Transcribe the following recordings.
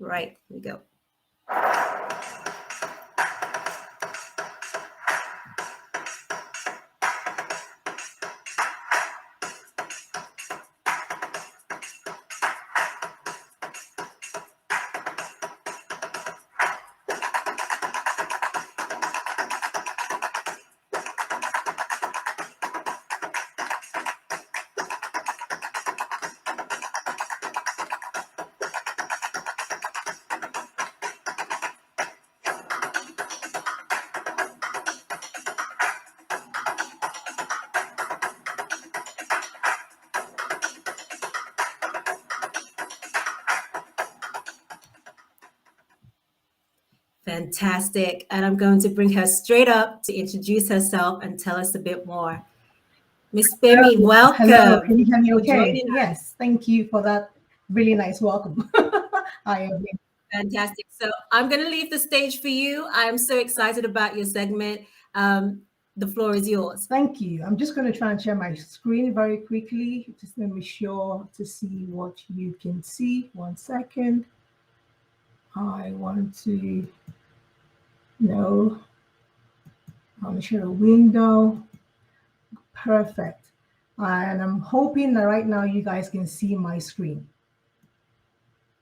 Right, here we go. Fantastic. And I'm going to bring her straight up to introduce herself and tell us a bit more. Miss Gbemi, Hello, welcome can you hear me for okay? joining us. Yes, thank you for that really nice welcome. I am. Fantastic. So I'm going to leave the stage for you. I'm so excited about your segment. Um, the floor is yours. Thank you. I'm just going to try and share my screen very quickly. Just let me sure to see what you can see. 1 second. I want to know. I want to share a window. Perfect. And I'm hoping that right now you guys can see my screen.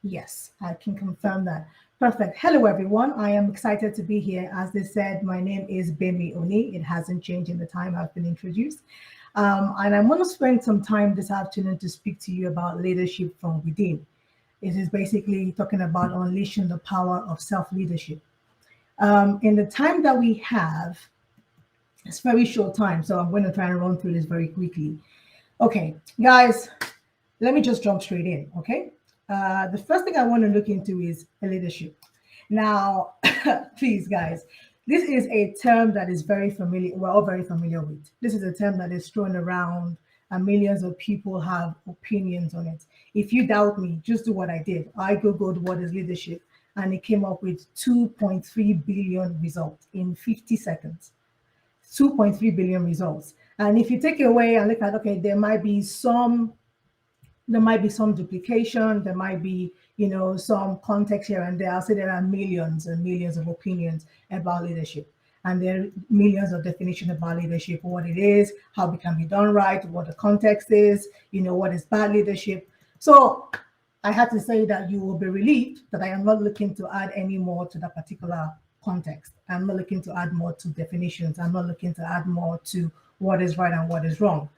Yes, I can confirm that. Perfect. Hello, everyone. I am excited to be here. As they said, my name is Gbemi Oni. It hasn't changed in the time I've been introduced. And I want to spend some time this afternoon to speak to you about leadership from within. It is basically talking about unleashing the power of self-leadership. In the time that we have, it's very short time, so I'm going to try and run through this very quickly. Okay, guys, let me just jump straight in, okay? The first thing I want to look into is leadership. Now, please, guys, this is a term that is very familiar, we're all very familiar with. This is a term that is thrown around and millions of people have opinions on it. If you doubt me, just do what I did. I Googled what is leadership and it came up with 2.3 billion results in 50 seconds. 2.3 billion results. And if you take away and look at, okay, there might be some duplication, there might be, some context here and there. I'll say there are millions and millions of opinions about leadership. And there are millions of definitions about leadership, what it is, how it can be done right, what the context is, what is bad leadership. So I had to say that you will be relieved that I am not looking to add any more to that particular context. I'm not looking to add more to definitions. I'm not looking to add more to what is right and what is wrong.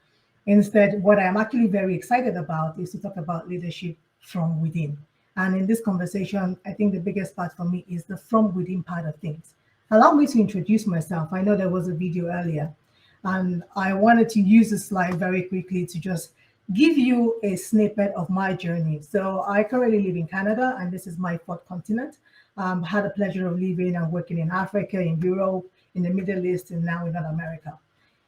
Instead, what I'm actually very excited about is to talk about leadership from within. And in this conversation, I think the biggest part for me is the from within part of things. Allow me to introduce myself. I know there was a video earlier, and I wanted to use the slide very quickly to just give you a snippet of my journey. So I currently live in Canada, and this is my fourth continent. Had the pleasure of living and working in Africa, in Europe, in the Middle East, and now in North America.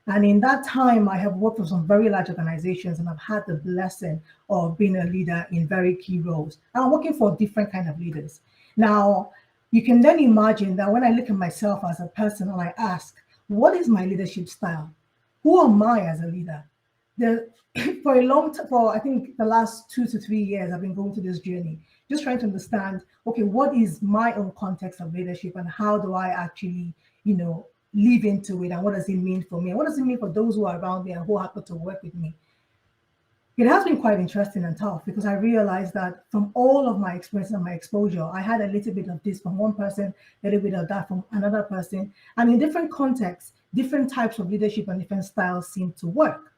And in that time, I have worked with some very large organizations and I've had the blessing of being a leader in very key roles. And I'm working for different kind of leaders. Now, you can then imagine that when I look at myself as a person and I ask, what is my leadership style? Who am I as a leader? For a long time, for I think the last 2 to 3 years, I've been going through this journey, just trying to understand, okay, what is my own context of leadership and how do I actually, live into it and what does it mean for me? And what does it mean for those who are around me and who happen to work with me? It has been quite interesting and tough because I realized that from all of my experience and my exposure, I had a little bit of this from one person, a little bit of that from another person. And in different contexts, different types of leadership and different styles seem to work.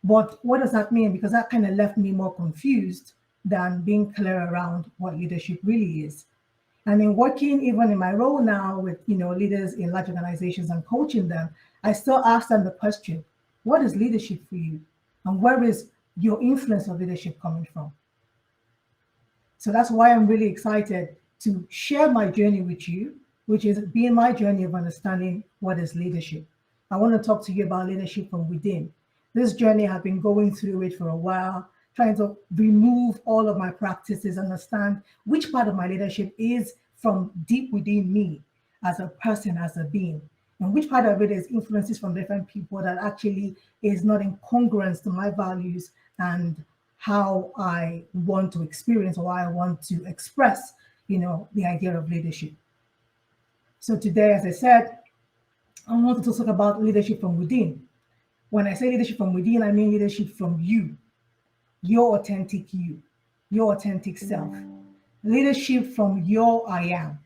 But what does that mean? Because that kind of left me more confused than being clear around what leadership really is. And in working, even in my role now with leaders in large organizations and coaching them, I still ask them the question, what is leadership for you? And where is your influence of leadership coming from? So that's why I'm really excited to share my journey with you, which is being my journey of understanding what is leadership. I want to talk to you about leadership from within. This journey, I've been going through it for a while, trying to remove all of my practices, understand which part of my leadership is from deep within me as a person, as a being, and which part of it is influences from different people that actually is not in congruence to my values and how I want to experience or I want to express the idea of leadership. So today, as I said, I wanted to talk about leadership from within. When I say leadership from within, I mean leadership from you, your authentic you, your authentic self. Leadership from your I am.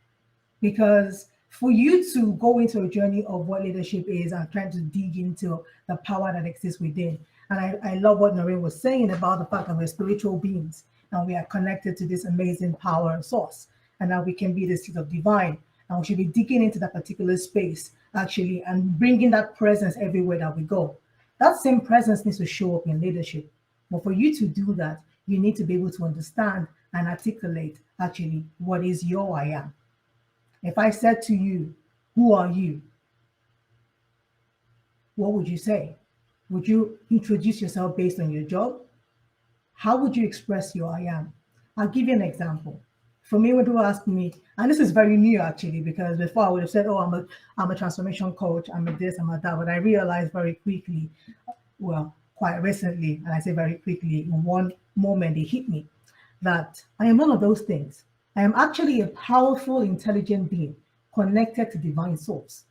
Because for you to go into a journey of what leadership is and trying to dig into the power that exists within. And I love what Noreen was saying about the fact that we're spiritual beings and we are connected to this amazing power source, and that we can be the seed of divine. And we should be digging into that particular space actually and bringing that presence everywhere that we go. That same presence needs to show up in leadership. But for you to do that, you need to be able to understand and articulate actually what is your I am. If I said to you, who are you? What would you say? Would you introduce yourself based on your job? How would you express your I am? I'll give you an example. For me, when people ask me, and this is very new actually, because before I would have said, oh, I'm a transformation coach, I'm a this, I'm a that, but I realized very quickly, well, quite recently, and I say very quickly, in one moment it hit me, that I am none of those things. I am actually a powerful, intelligent being connected to divine source.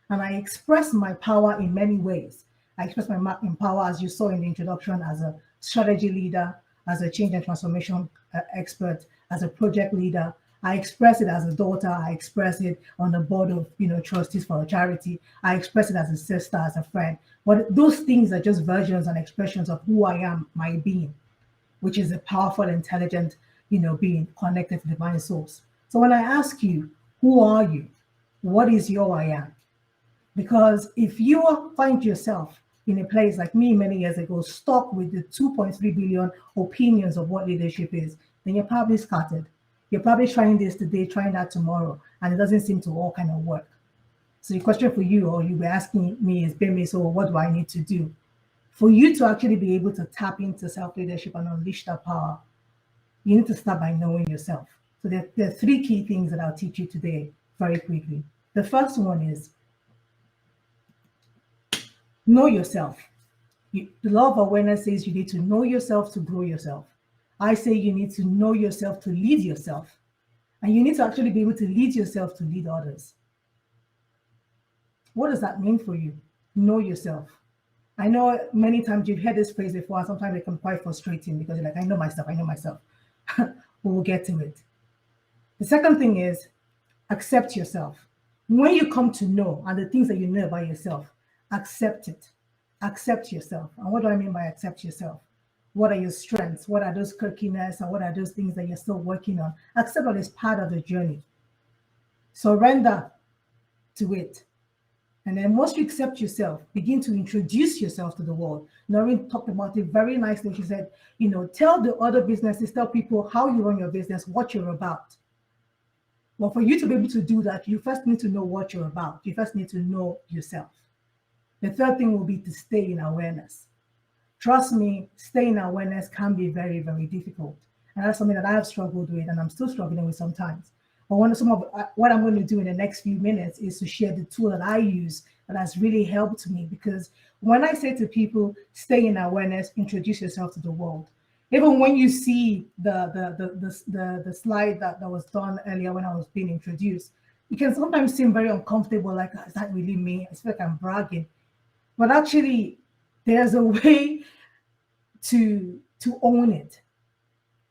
And I express my power in many ways. I express my power, as you saw in the introduction, as a strategy leader, as a change and transformation expert, as a project leader. I express it as a daughter. I express it on the board of trustees for a charity. I express it as a sister, as a friend. But those things are just versions and expressions of who I am, my being, which is a powerful, intelligent, being connected to the divine source. So when I ask you, who are you? What is your I am? Because if you find yourself in a place like me many years ago, stuck with the 2.3 billion opinions of what leadership is, then you're probably scattered. You're probably trying this today, trying that tomorrow, and it doesn't seem to all kind of work. So the question for you, or you were asking me, is, Gbemi, so what do I need to do? For you to actually be able to tap into self-leadership and unleash that power, you need to start by knowing yourself. So there are three key things that I'll teach you today very quickly. The first one is know yourself. The law of awareness says you need to know yourself to grow yourself. I say you need to know yourself to lead yourself. And you need to actually be able to lead yourself to lead others. What does that mean for you? Know yourself. I know many times you've heard this phrase before, and sometimes it can be quite frustrating because you're like, I know myself. We'll get to it. The second thing is accept yourself. When you come to know and the things that you know about yourself, accept it. Accept yourself. And what do I mean by accept yourself? What are your strengths? What are those quirkiness, and what are those things that you're still working on? Accept that it's part of the journey. Surrender to it. And then once you accept yourself, begin to introduce yourself to the world. Noreen talked about it very nicely. She said, tell the other businesses, tell people how you run your business, what you're about. Well, for you to be able to do that, you first need to know what you're about. You first need to know yourself. The third thing will be to stay in awareness. Trust me, staying in awareness can be very, very difficult. And that's something that I have struggled with and I'm still struggling with sometimes. But what I'm going to do in the next few minutes is to share the tool that I use that has really helped me. Because when I say to people, stay in awareness, introduce yourself to the world. Even when you see the slide that was done earlier when I was being introduced, it can sometimes seem very uncomfortable, like, is that really me? I feel like I'm bragging. But actually, there's a way to own it,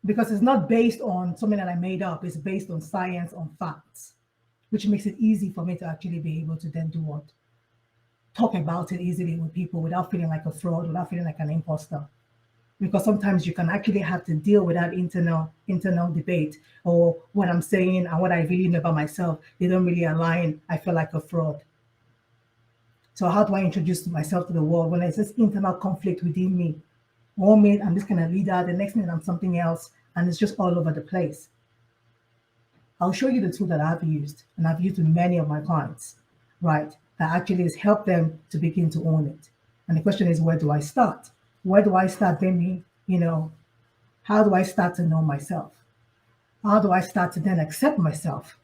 because it's not based on something that I made up. It's based on science, on facts, which makes it easy for me to actually be able to then do what? Talk about it easily with people without feeling like a fraud, without feeling like an imposter. Because sometimes you can actually have to deal with that internal debate, or what I'm saying and what I really know about myself, they don't really align. I feel like a fraud. So how do I introduce myself to the world when there's this internal conflict within me? One minute I'm this kind of leader, the next minute I'm something else, and it's just all over the place. I'll show you the tool that I've used, and I've used with many of my clients, right? That actually has helped them to begin to own it. And the question is, where do I start? Where do I start, Gbemi? How do I start to know myself? How do I start to then accept myself?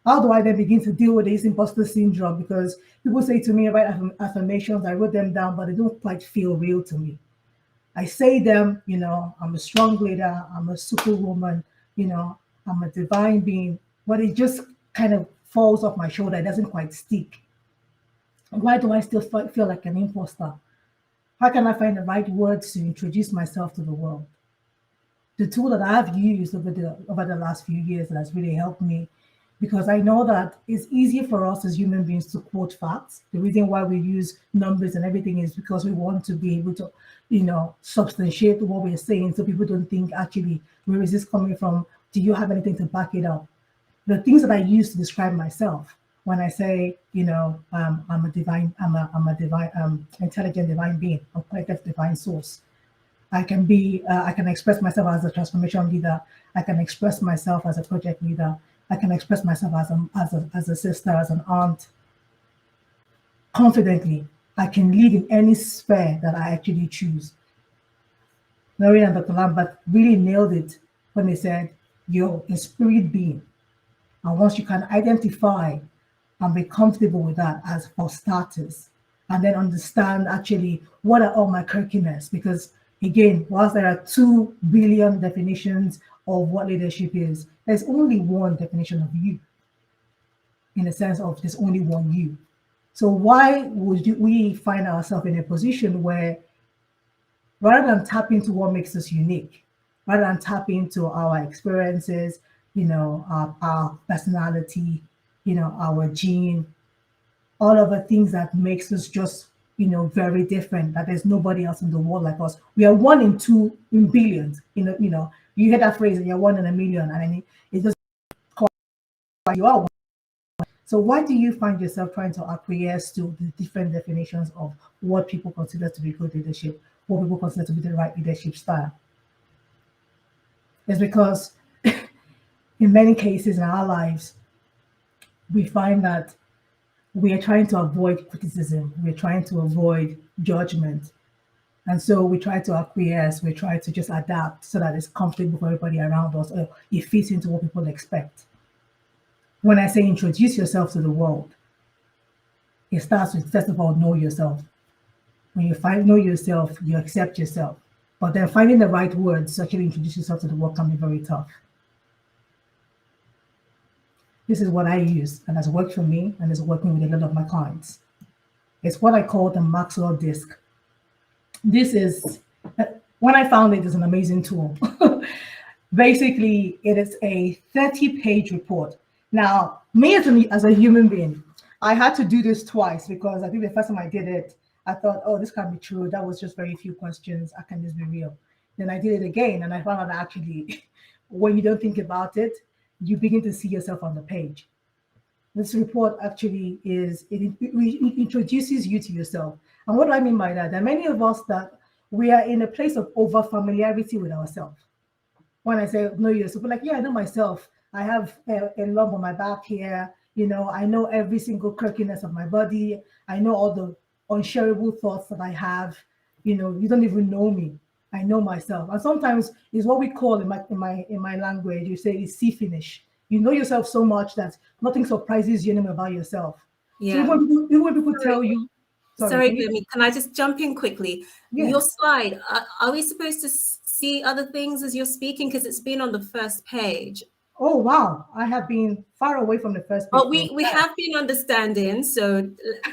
How do I then begin to deal with this imposter syndrome? Because people say to me, write affirmations, I wrote them down, but they don't quite feel real to me. I say them, I'm a strong leader, I'm a superwoman, I'm a divine being, but it just kind of falls off my shoulder. It doesn't quite stick. Why do I still feel like an imposter? How can I find the right words to introduce myself to the world? The tool that I've used over the last few years that has really helped me, because I know that it's easier for us as human beings to quote facts. The reason why we use numbers and everything is because we want to be able to, substantiate what we're saying, so people don't think, actually, where is this coming from? Do you have anything to back it up? The things that I use to describe myself when I say, I'm a divine, I'm a divine, intelligent divine being, a collective divine source. I can express myself as a transformation leader. I can express myself as a project leader. I can express myself as a sister, as an aunt. Confidently, I can lead in any sphere that I actually choose. Mary and Dr. Lambert really nailed it when they said, you're a spirit being. And once you can identify and be comfortable with that, as for starters, and then understand actually what are all my quirkiness, because again, whilst there are 2 billion definitions of what leadership is, there's only one definition of you, in the sense of there's only one you. So why would we find ourselves in a position where, rather than tap into what makes us unique, rather than tap into our experiences, our personality, our gene, all of the things that makes us just, very different, that there's nobody else in the world like us. We are 1 in 2 in billions, you hear that phrase, you're 1 in a million, and it just quite, you are one. So why do you find yourself trying to acquiesce to the different definitions of what people consider to be good leadership, what people consider to be the right leadership style? It's because in many cases in our lives, we find that we are trying to avoid criticism. We're trying to avoid judgment. And so we try to acquiesce. We try to just adapt so that it's comfortable for everybody around us, or it fits into what people expect. When I say introduce yourself to the world, it starts with, first of all, know yourself. When you know yourself, you accept yourself. But then finding the right words to actually introduce yourself to the world can be very tough. This is what I use, and has worked for me, and is working with a lot of my clients. It's what I call the Maxwell disc. This is, when I found it, it's an amazing tool. Basically, it is a 30-page report. Now, me as a human being, I had to do this twice, because I think the first time I did it, I thought, oh, this can't be true. That was just very few questions. I can just be real. Then I did it again, and I found out that actually, when you don't think about it, you begin to see yourself on the page. This report actually it introduces you to yourself. And what do I mean by that? There are many of us that we are in a place of over familiarity with ourselves. When I say know yourself, we're like, yeah, I know myself. I have a lump on my back here. I know every single quirkiness of my body. I know all the unshareable thoughts that I have. You don't even know me. I know myself. And sometimes it's what we call in my language, you say it's see finish. You know yourself so much that nothing surprises you anymore about yourself. Yeah. So even when people tell you, sorry, Gbemi, can I just jump in quickly? Yeah. Your slide, are we supposed to see other things as you're speaking? Because it's been on the first page. Oh, wow. I have been far away from the first page. But we have been understanding, so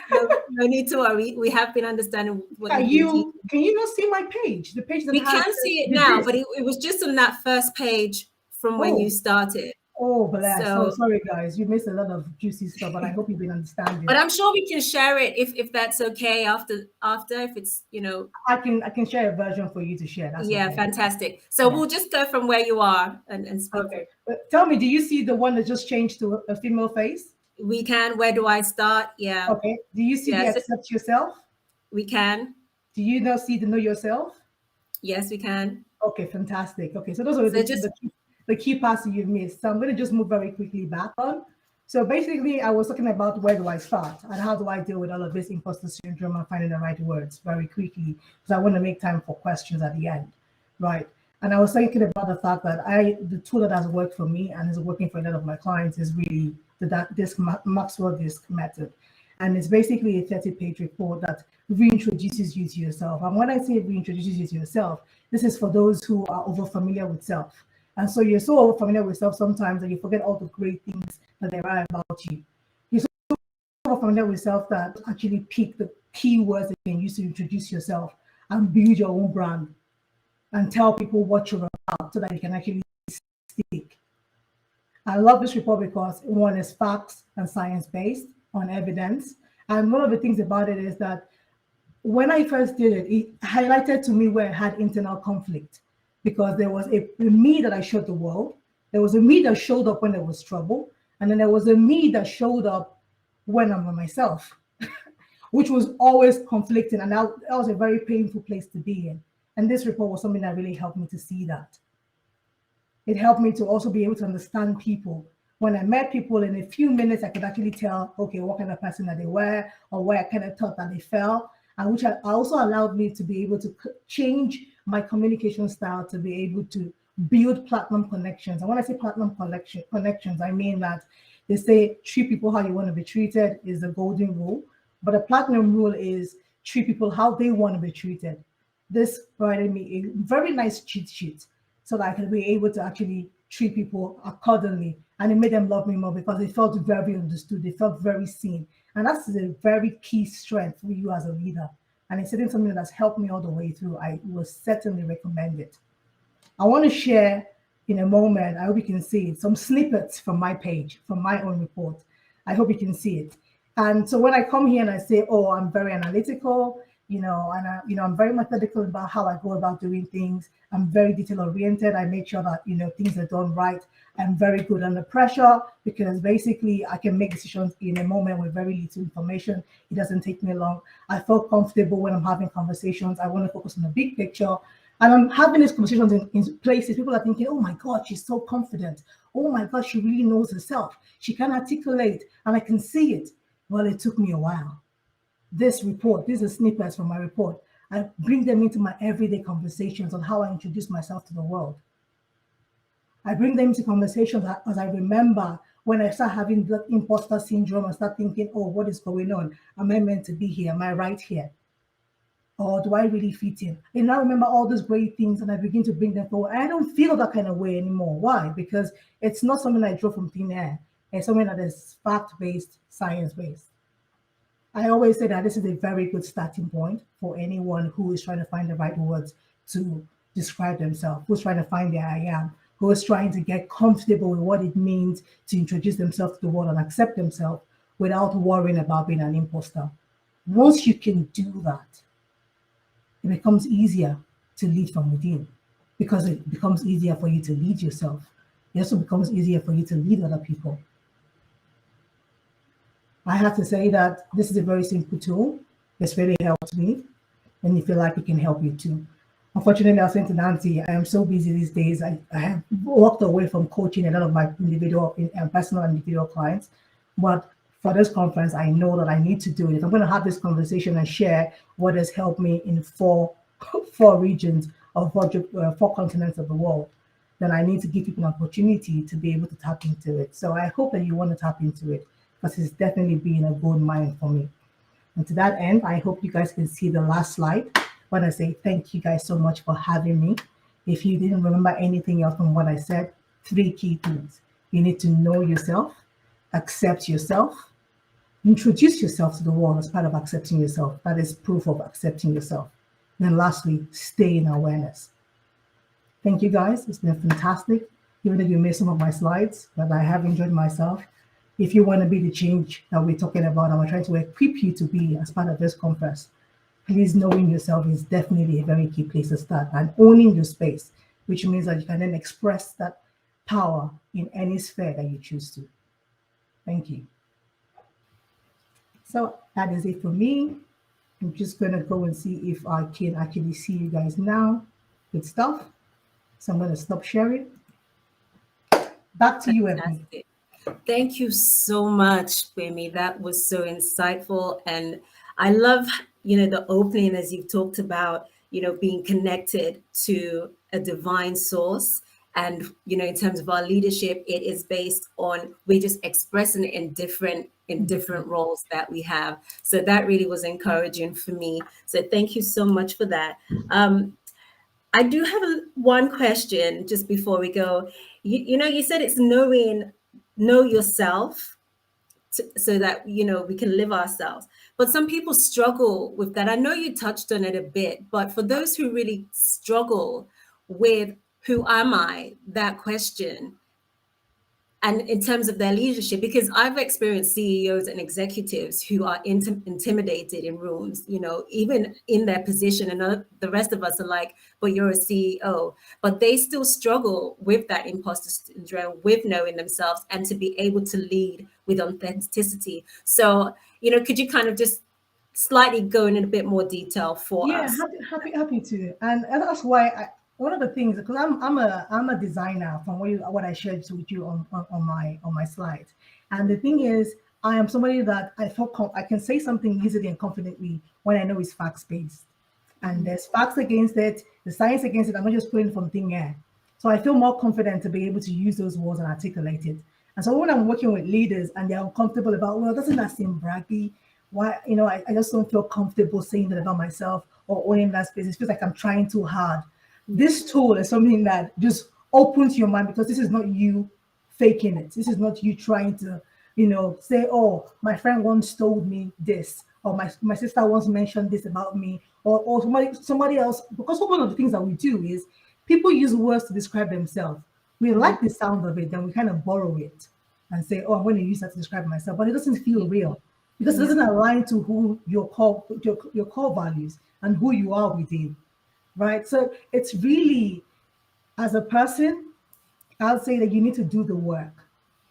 no need to worry. We have been understanding what can you not see my page? The page that we can see it now, but it was just on that first page from when you started. Oh, bless. So sorry, guys. You missed a lot of juicy stuff, but I hope you've been understanding. But I'm sure we can share it if that's okay after if it's I can share a version for you to share. That's okay. Fantastic. So we'll just go from where you are and speak. Okay. But tell me, do you see the one that just changed to a female face? We can. Where do I start? Yeah. Okay. Do you see the accept yourself? We can. Do you now see the know yourself? Yes, we can. Okay, fantastic. Okay, so those are the key parts that you've missed. So I'm going to just move very quickly back on. So basically, I was talking about where do I start and how do I deal with all of this imposter syndrome and finding the right words very quickly, because I want to make time for questions at the end, right? And I was thinking about the fact that the tool that has worked for me and is working for a lot of my clients is really the Maxwell disc method. And it's basically a 30-page report that reintroduces you to yourself. And when I say reintroduces you to yourself, this is for those who are over familiar with self. And so you're so familiar with yourself sometimes that you forget all the great things that there are about you. You're so familiar with yourself that actually pick the keywords that you can use to introduce yourself and build your own brand and tell people what you're about so that you can actually stick. I love this report because one is facts and science based on evidence. And one of the things about it is that when I first did it, it highlighted to me where I had internal conflict because there was a me that I showed the world. There was a me that showed up when there was trouble. And then there was a me that showed up when I'm by myself, which was always conflicting. And that was a very painful place to be in. And this report was something that really helped me to see that. It helped me to also be able to understand people. When I met people in a few minutes, I could actually tell, okay, what kind of person that they were or where I kind of thought that they felt, and which also allowed me to be able to change my communication style to be able to build platinum connections. And when I say platinum connections, I mean that they say treat people how you want to be treated is the golden rule, but the platinum rule is treat people how they want to be treated. This provided me a very nice cheat sheet so that I could be able to actually treat people accordingly. And it made them love me more because they felt very understood. They felt very seen. And that's a very key strength for you as a leader. And it's something that's helped me all the way through. I will certainly recommend it. I want to share in a moment, I hope you can see it, some snippets from my page, from my own report. I hope you can see it. And so when I come here and I say, oh, I'm very analytical, and I'm very methodical about how I go about doing things. I'm very detail oriented. I make sure that, things are done right. I'm very good under pressure because basically I can make decisions in a moment with very little information. It doesn't take me long. I feel comfortable when I'm having conversations. I want to focus on the big picture. And I'm having these conversations in places people are thinking, oh my God, she's so confident. Oh my God, she really knows herself. She can articulate and I can see it. Well, it took me a while. This report, these are snippets from my report. I bring them into my everyday conversations on how I introduce myself to the world. I bring them into conversations as I remember when I start having the imposter syndrome and start thinking, oh, what is going on? Am I meant to be here? Am I right here? Or do I really fit in? And I remember all those great things and I begin to bring them forward. I don't feel that kind of way anymore. Why? Because it's not something I draw from thin air. It's something that is fact-based, science-based. I always say that this is a very good starting point for anyone who is trying to find the right words to describe themselves, who's trying to find their I am, who is trying to get comfortable with what it means to introduce themselves to the world and accept themselves without worrying about being an imposter. Once you can do that, it becomes easier to lead from within because it becomes easier for you to lead yourself. It also becomes easier for you to lead other people. I have to say that this is a very simple tool. It's really helped me, and if you like, it can help you too. Unfortunately, I was saying to Nancy, I am so busy these days. I have walked away from coaching a lot of my individual and personal and individual clients. But for this conference, I know that I need to do it. If I'm going to have this conversation and share what has helped me in four regions of four continents of the world, then I need to give people an opportunity to be able to tap into it. So I hope that you want to tap into it, because it's definitely been a gold mine for me. And to that end, I hope you guys can see the last slide when I say thank you guys so much for having me. If you didn't remember anything else from what I said, 3 key things. You need to know yourself, accept yourself, introduce yourself to the world as part of accepting yourself. That is proof of accepting yourself. And then lastly, stay in awareness. Thank you guys. It's been fantastic. Even though you missed some of my slides, but I have enjoyed myself. If you want to be the change that we're talking about and we're trying to equip you to be as part of this conference, please, knowing yourself is definitely a very key place to start, and owning your space, which means that you can then express that power in any sphere that you choose to. Thank you. So that is it for me. I'm just going to go and see if I can actually see you guys now with stuff. So I'm going to stop sharing. Back to you, Ebony. Thank you so much, Gbemi. That was so insightful. And I love, the opening as you talked about, being connected to a divine source. And, in terms of our leadership, it is based on, we're just expressing it in different roles that we have. So that really was encouraging for me. So thank you so much for that. I do have one question just before we go. You said it's know yourself so that we can live ourselves. But some people struggle with that. I know you touched on it a bit, but for those who really struggle with who am I, that question, and in terms of their leadership, because I've experienced CEOs and executives who are intimidated in rooms, even in their position, and the rest of us are like, but you're a CEO, but they still struggle with that imposter syndrome, with knowing themselves, and to be able to lead with authenticity. So could you kind of just slightly go in a bit more detail for Yeah, us? happy to, and that's why one of the things, because I'm a designer from what I shared with you on my slides, and the thing is, I am somebody that I can say something easily and confidently when I know it's facts based, and there's facts against it, the science against it. I'm not just putting from thin air, so I feel more confident to be able to use those words and articulate it. And so when I'm working with leaders and they're uncomfortable about, well, doesn't that seem braggy? Why, I just don't feel comfortable saying that about myself or owning that space. It feels like I'm trying too hard. This tool is something that just opens your mind, because this is not you faking it. This is not you trying to, say, oh, my friend once told me this, or my sister once mentioned this about me, or somebody else. Because one of the things that we do is people use words to describe themselves. We like the sound of it, then we kind of borrow it and say, oh, I'm going to use that to describe myself, but it doesn't feel real, because it Yeah. doesn't align to who your core values and who you are within, right? So it's really, as a person, I'll say that you need to do the work.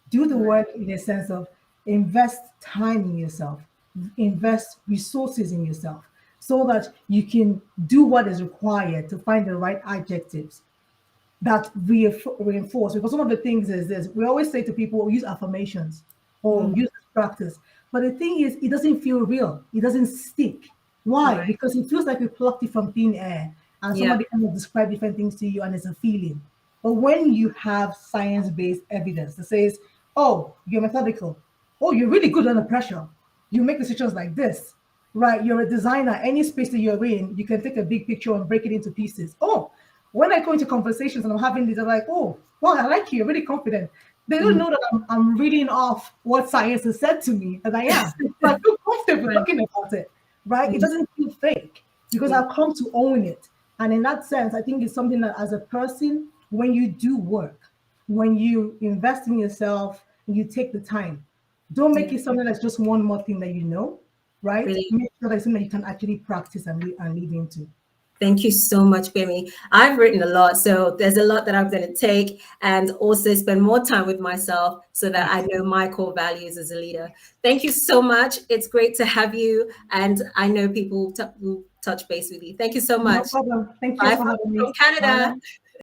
Do the Right. work in a sense of invest time in yourself, invest resources in yourself, so that you can do what is required to find the right adjectives that reinforce. Because some of the things is this, we always say to people, use affirmations or Mm. use practice. But the thing is, it doesn't feel real. It doesn't stick. Why? Right. Because it feels like we plucked it from thin air and Yeah. somebody kind of describe different things to you and it's a feeling. But when you have science-based evidence that says, oh, you're methodical, oh, you're really good under pressure, you make decisions like this, right? You're a designer. Any space that you're in, you can take a big picture and break it into pieces. Oh, when I go into conversations and I'm having these, I'm like, oh, well, I like you. You're really confident. They don't Mm. know that I'm reading off what science has said to me, and I am. But I feel comfortable Right. talking about it, right? It Mm. doesn't feel fake because Yeah. I've come to own it. And in that sense, I think it's something that as a person, when you do work, when you invest in yourself, and you take the time, don't make Yeah. it something that's just one more thing that right? Brilliant. Make sure that it's something that you can actually practice and live into. Thank you so much, Gbemi. I've written a lot, so there's a lot that I'm going to take and also spend more time with myself so that I Yes. know my core values as a leader. Thank you so much. It's great to have you, and I know people will touch base with you. Thank you so No much. problem. Thank you Bye for having from me. Canada. Bye.